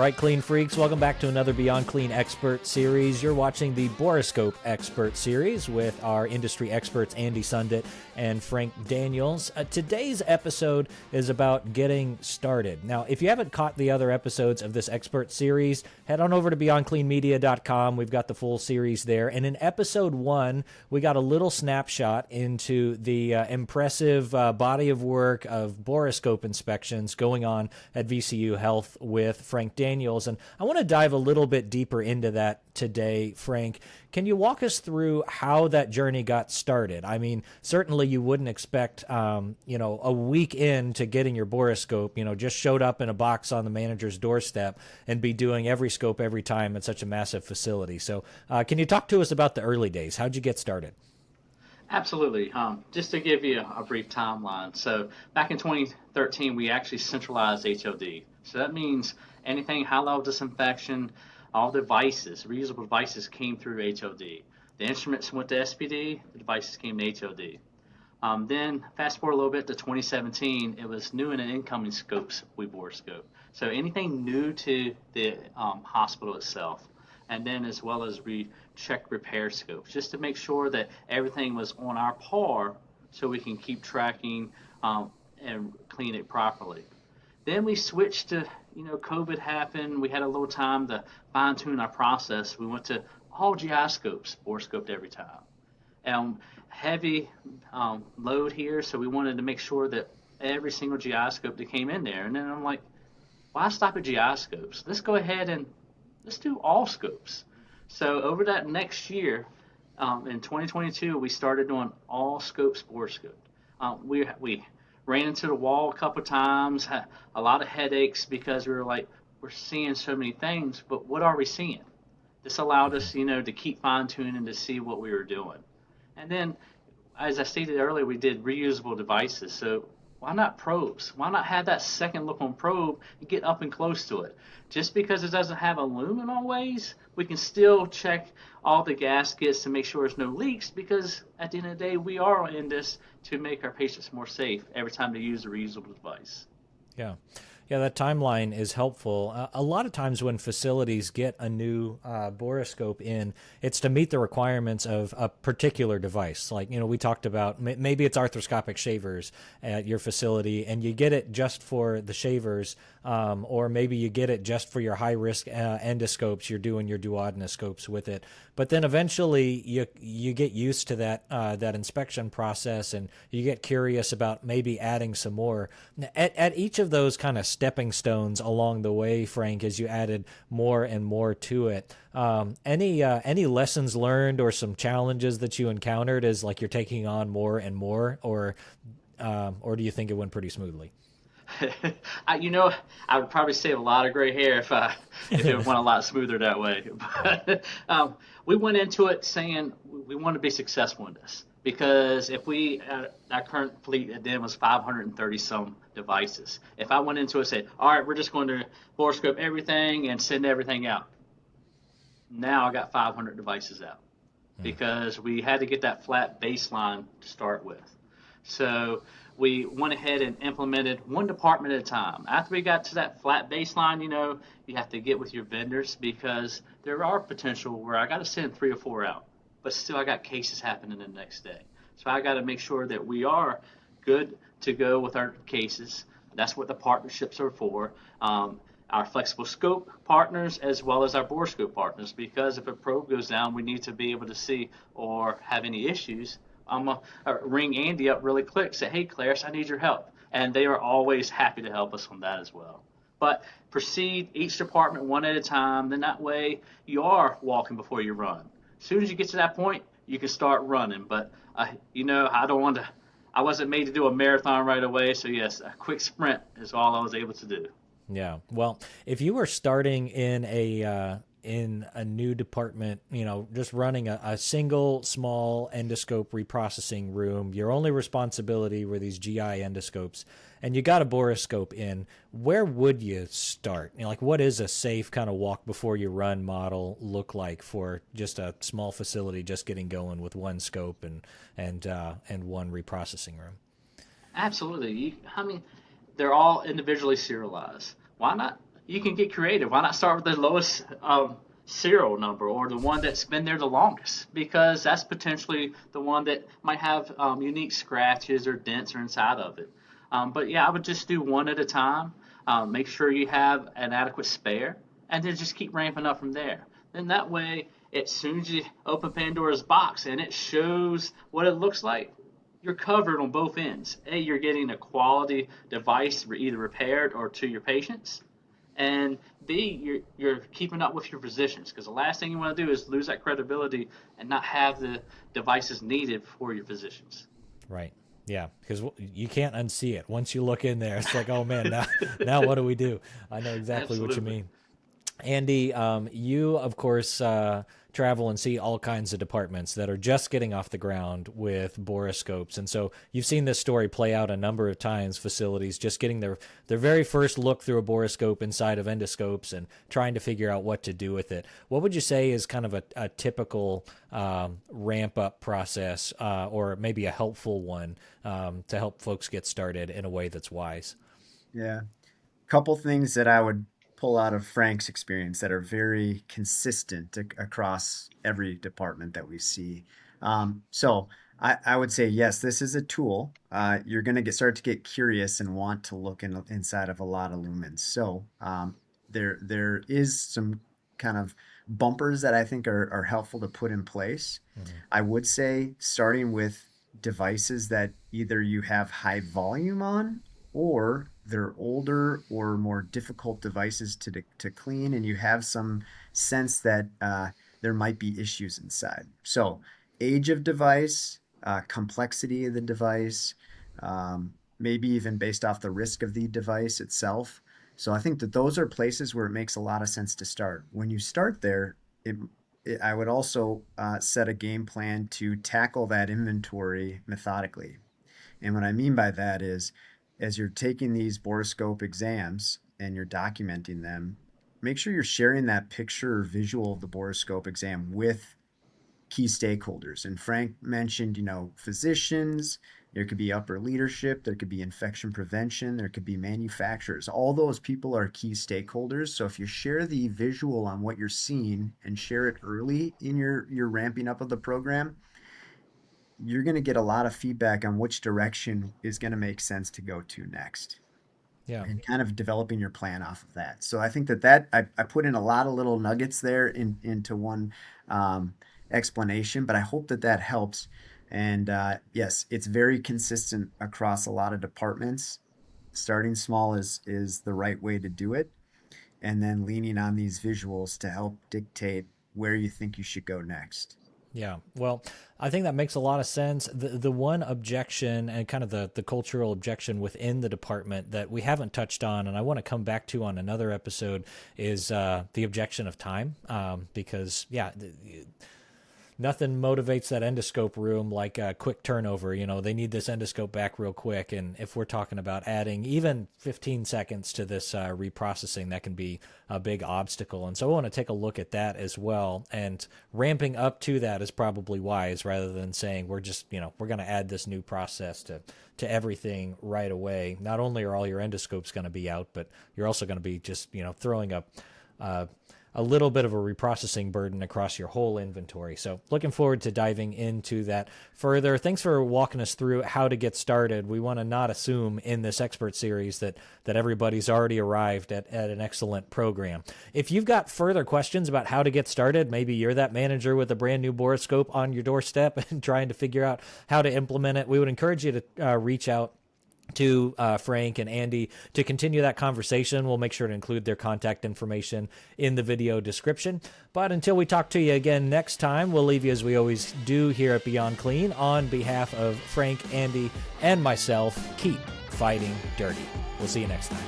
right, Clean Freaks, welcome back to another Beyond Clean Expert Series. You're watching the Borescope Expert Series with our industry experts, Andy Sundet and Frank Daniels. Today's episode is about getting started. Now, if you haven't caught the other episodes of this Expert Series, head on over to beyondcleanmedia.com. We've got the full series there. And in episode 1, we got a little snapshot into the impressive body of work of borescope inspections going on at VCU Health with Frank Daniels. And I want to dive a little bit deeper into that today, Frank. Can you walk us through how that journey got started? I mean, certainly you wouldn't expect, a week into getting your borescope, just showed up in a box on the manager's doorstep and be doing every scope every time at such a massive facility. So can you talk to us about the early days? How'd you get started? Absolutely. Just to give you a brief timeline. So back in 2013, we actually centralized HOD. So that means anything high-level disinfection, all devices, reusable devices came through HOD. The instruments went to SPD, the devices came to HOD. Then fast forward a little bit to 2017, it was new and incoming scopes we borescope. So anything new to the hospital itself. And then as well as we check repair scopes just to make sure that everything was on our par so we can keep tracking and clean it properly. Then we switched to, COVID happened. We had a little time to fine tune our process. We went to all GI scopes, borescoped every time. Heavy load here, so we wanted to make sure that every single GI scope that came in there. And then I'm like, why stop at GI scopes? Let's go ahead and let's do all scopes. So over that next year, in 2022, we started doing all scopes borescoped. We ran into the wall a couple times, had a lot of headaches because we were like, we're seeing so many things, but what are we seeing? This allowed us, to keep fine-tuning to see what we were doing. And then, as I stated earlier, we did reusable devices. So why not probes? Why not have that second look on probe and get up and close to it? Just because it doesn't have aluminum always, we can still check all the gaskets to make sure there's no leaks, because at the end of the day, we are in this to make our patients more safe every time they use a reusable device. Yeah, that timeline is helpful. A lot of times when facilities get a new borescope in, it's to meet the requirements of a particular device. Like, we talked about maybe it's arthroscopic shavers at your facility, and you get it just for the shavers, or maybe you get it just for your high-risk endoscopes. You're doing your duodenoscopes with it. But then eventually you get used to that inspection process, and you get curious about maybe adding some more. At each of those kind of stepping stones along the way, Frank, as you added more and more to it, any lessons learned or some challenges that you encountered as like you're taking on more and more, or do you think it went pretty smoothly? I would probably save a lot of gray hair if it went a lot smoother that way. But we went into it saying we want to be successful in this, because if our current fleet at then was 530 some devices. If I went into it and said, all right, we're just going to borescope everything and send everything out. Now I got 500 devices out because we had to get that flat baseline to start with. So we went ahead and implemented one department at a time. After we got to that flat baseline, you have to get with your vendors, because there are potential where I got to send 3 or 4 out, but still I got cases happening the next day. So I got to make sure that we are good to go with our cases. That's what the partnerships are for. Our flexible scope partners as well as our borescope partners, because if a probe goes down, we need to be able to see or have any issues. I'm going to ring Andy up really quick, say, hey, Clarus, I need your help. And they are always happy to help us on that as well. But proceed each department one at a time. Then that way you are walking before you run. As soon as you get to that point, you can start running. But, I wasn't made to do a marathon right away. So, yes, a quick sprint is all I was able to do. Yeah. Well, if you were starting in a new department, just running a single small endoscope reprocessing room, your only responsibility were these GI endoscopes, and you got a borescope in, where would you start? What is a safe kind of walk before you run model look like for just a small facility just getting going with one scope and one reprocessing room? Absolutely. They're all individually serialized. Why not you can get creative. Why not start with the lowest serial number, or the one that's been there the longest, because that's potentially the one that might have unique scratches or dents or inside of it. But yeah, I would just do one at a time. Make sure you have an adequate spare, and then just keep ramping up from there. Then that way, as soon as you open Pandora's box and it shows what it looks like, you're covered on both ends. A, you're getting a quality device either repaired or to your patients, and B, you're keeping up with your physicians, because the last thing you want to do is lose that credibility and not have the devices needed for your physicians. Right. Yeah, because you can't unsee it. Once you look in there, it's like, oh man, now what do we do? I know exactly what you mean. Andy, you, of course, travel and see all kinds of departments that are just getting off the ground with borescopes. And so you've seen this story play out a number of times, facilities just getting their very first look through a borescope inside of endoscopes and trying to figure out what to do with it. What would you say is kind of a typical ramp-up process, or maybe a helpful one, to help folks get started in a way that's wise? Yeah. Couple things that I would pull out of Frank's experience that are very consistent across every department that we see. So I would say, yes, this is a tool. You're going to start to get curious and want to look inside of a lot of lumens. So there is some kind of bumpers that I think are helpful to put in place. Mm-hmm. I would say starting with devices that either you have high volume on, or they're older or more difficult devices to clean, and you have some sense that there might be issues inside. So age of device, complexity of the device, maybe even based off the risk of the device itself. So I think that those are places where it makes a lot of sense to start. When you start there, I would also set a game plan to tackle that inventory methodically. And what I mean by that is, as you're taking these borescope exams and you're documenting them, make sure you're sharing that picture or visual of the borescope exam with key stakeholders. And Frank mentioned, physicians, there could be upper leadership, there could be infection prevention, there could be manufacturers. All those people are key stakeholders. So if you share the visual on what you're seeing and share it early in your ramping up of the program, you're going to get a lot of feedback on which direction is going to make sense to go to next. Yeah. And kind of developing your plan off of that. So I think that I put in a lot of little nuggets there into one explanation, but I hope that helps. And yes, it's very consistent across a lot of departments. Starting small is the right way to do it. And then leaning on these visuals to help dictate where you think you should go next. Yeah, well, I think that makes a lot of sense. The one objection, and kind of the cultural objection within the department that we haven't touched on, and I want to come back to on another episode, is the objection of time. Because, yeah, nothing motivates that endoscope room like a quick turnover. They need this endoscope back real quick. And if we're talking about adding even 15 seconds to this reprocessing, that can be a big obstacle. And so I want to take a look at that as well. And ramping up to that is probably wise, rather than saying we're just, we're going to add this new process to everything right away. Not only are all your endoscopes going to be out, but you're also going to be just, throwing up a little bit of a reprocessing burden across your whole inventory. So looking forward to diving into that further. Thanks for walking us through how to get started. We want to not assume in this expert series that everybody's already arrived at an excellent program. If you've got further questions about how to get started, maybe you're that manager with a brand new borescope on your doorstep and trying to figure out how to implement it, we would encourage you to reach out to Frank and Andy to continue that conversation. We'll make sure to include their contact information in the video description. But until we talk to you again next time, we'll leave you as we always do here at Beyond Clean. On behalf of Frank, Andy, and myself, keep fighting dirty. We'll see you next time.